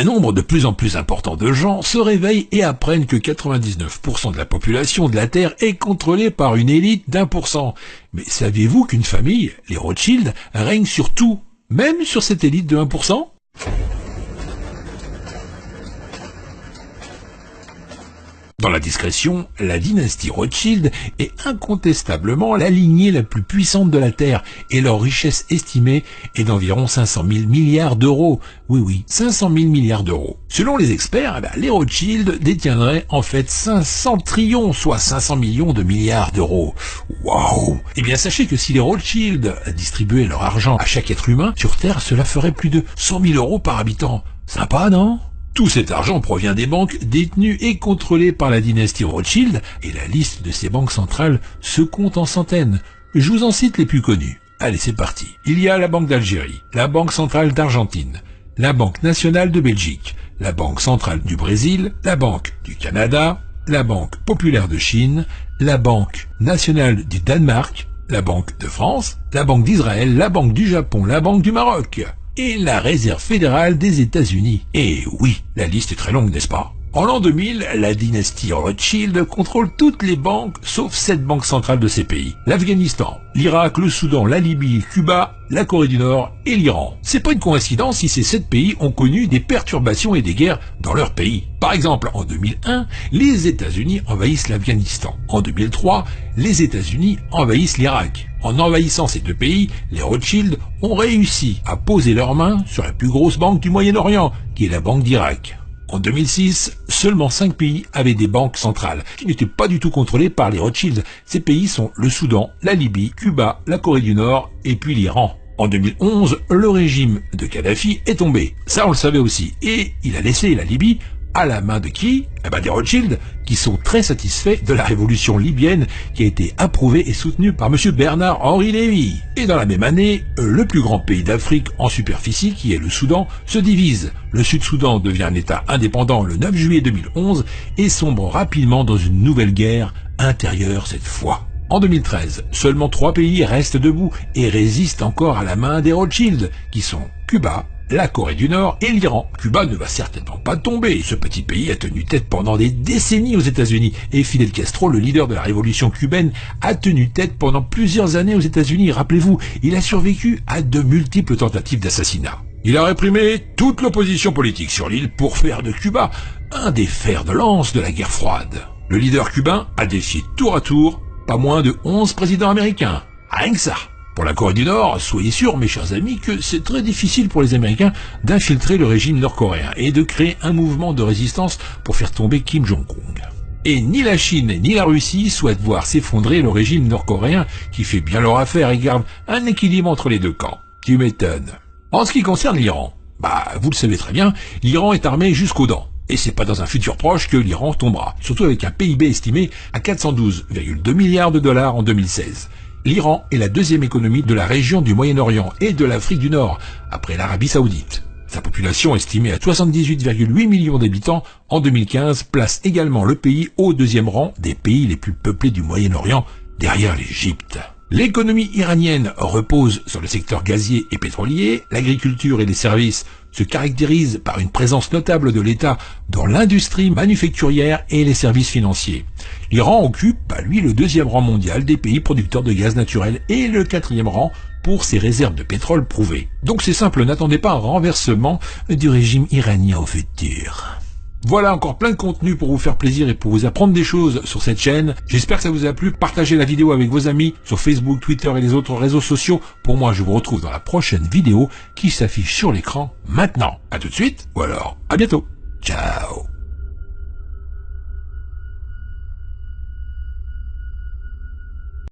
Un nombre de plus en plus important de gens se réveillent et apprennent que 99% de la population de la Terre est contrôlée par une élite d'1%. Mais saviez-vous qu'une famille, les Rothschild, règne sur tout, même sur cette élite de 1%? Dans la discrétion, la dynastie Rothschild est incontestablement la lignée la plus puissante de la Terre et leur richesse estimée est d'environ 500 000 milliards d'euros. Oui, 500 000 milliards d'euros. Selon les experts, les Rothschild détiendraient en fait 500 trillions, soit 500 millions de milliards d'euros. Waouh! Eh bien, sachez que si les Rothschild distribuaient leur argent à chaque être humain, sur Terre, cela ferait plus de 100 000 euros par habitant. Sympa, non? Tout cet argent provient des banques détenues et contrôlées par la dynastie Rothschild, et la liste de ces banques centrales se compte en centaines. Je vous en cite les plus connues. Allez, c'est parti. Il y a la Banque d'Algérie, la Banque centrale d'Argentine, la Banque nationale de Belgique, la Banque centrale du Brésil, la Banque du Canada, la Banque populaire de Chine, la Banque nationale du Danemark, la Banque de France, la Banque d'Israël, la Banque du Japon, la Banque du Maroc et la Réserve fédérale des États-Unis. Et oui, la liste est très longue, n'est-ce pas? En l'an 2000, la dynastie Rothschild contrôle toutes les banques, sauf 7 banques centrales de ces pays. L'Afghanistan, l'Irak, le Soudan, la Libye, Cuba, la Corée du Nord et l'Iran. C'est pas une coïncidence si ces 7 pays ont connu des perturbations et des guerres dans leur pays. Par exemple, en 2001, les États-Unis envahissent l'Afghanistan. En 2003, les États-Unis envahissent l'Irak. En envahissant ces 2 pays, les Rothschild ont réussi à poser leurs mains sur la plus grosse banque du Moyen-Orient, qui est la Banque d'Irak. En 2006, seulement 5 pays avaient des banques centrales, qui n'étaient pas du tout contrôlées par les Rothschild. Ces pays sont le Soudan, la Libye, Cuba, la Corée du Nord et puis l'Iran. En 2011, le régime de Kadhafi est tombé. Ça, on le savait aussi. Et il a laissé la Libye à la main de qui? Des Rothschild, qui sont très satisfaits de la révolution libyenne qui a été approuvée et soutenue par M. Bernard-Henri Lévy. Et dans la même année, le plus grand pays d'Afrique en superficie, qui est le Soudan, se divise. Le Sud-Soudan devient un État indépendant le 9 juillet 2011 et sombre rapidement dans une nouvelle guerre intérieure cette fois. En 2013, seulement 3 pays restent debout et résistent encore à la main des Rothschild, qui sont Cuba, la Corée du Nord et l'Iran. Cuba ne va certainement pas tomber. Ce petit pays a tenu tête pendant des décennies aux États-Unis. Et Fidel Castro, le leader de la révolution cubaine, a tenu tête pendant plusieurs années aux États-Unis. Rappelez-vous, il a survécu à de multiples tentatives d'assassinat. Il a réprimé toute l'opposition politique sur l'île pour faire de Cuba un des fers de lance de la guerre froide. Le leader cubain a défié tour à tour pas moins de 11 présidents américains. Rien que ça. Pour la Corée du Nord, soyez sûrs, mes chers amis, que c'est très difficile pour les Américains d'infiltrer le régime nord-coréen et de créer un mouvement de résistance pour faire tomber Kim Jong-un. Et ni la Chine ni la Russie souhaitent voir s'effondrer le régime nord-coréen qui fait bien leur affaire et garde un équilibre entre les deux camps. Tu m'étonnes. En ce qui concerne l'Iran, vous le savez très bien, l'Iran est armé jusqu'aux dents. Et c'est pas dans un futur proche que l'Iran tombera, surtout avec un PIB estimé à 412,2 milliards de dollars en 2016. L'Iran est la deuxième économie de la région du Moyen-Orient et de l'Afrique du Nord, après l'Arabie Saoudite. Sa population estimée à 78,8 millions d'habitants en 2015 place également le pays au 2e rang des pays les plus peuplés du Moyen-Orient, derrière l'Égypte. L'économie iranienne repose sur le secteur gazier et pétrolier, l'agriculture et les services se caractérisent par une présence notable de l'État dans l'industrie manufacturière et les services financiers. L'Iran occupe, lui, le 2e rang mondial des pays producteurs de gaz naturel et le 4e rang pour ses réserves de pétrole prouvées. Donc c'est simple, n'attendez pas un renversement du régime iranien au futur. Voilà encore plein de contenu pour vous faire plaisir et pour vous apprendre des choses sur cette chaîne. J'espère que ça vous a plu. Partagez la vidéo avec vos amis sur Facebook, Twitter et les autres réseaux sociaux. Pour moi, je vous retrouve dans la prochaine vidéo qui s'affiche sur l'écran maintenant. À tout de suite, ou alors à bientôt. Ciao.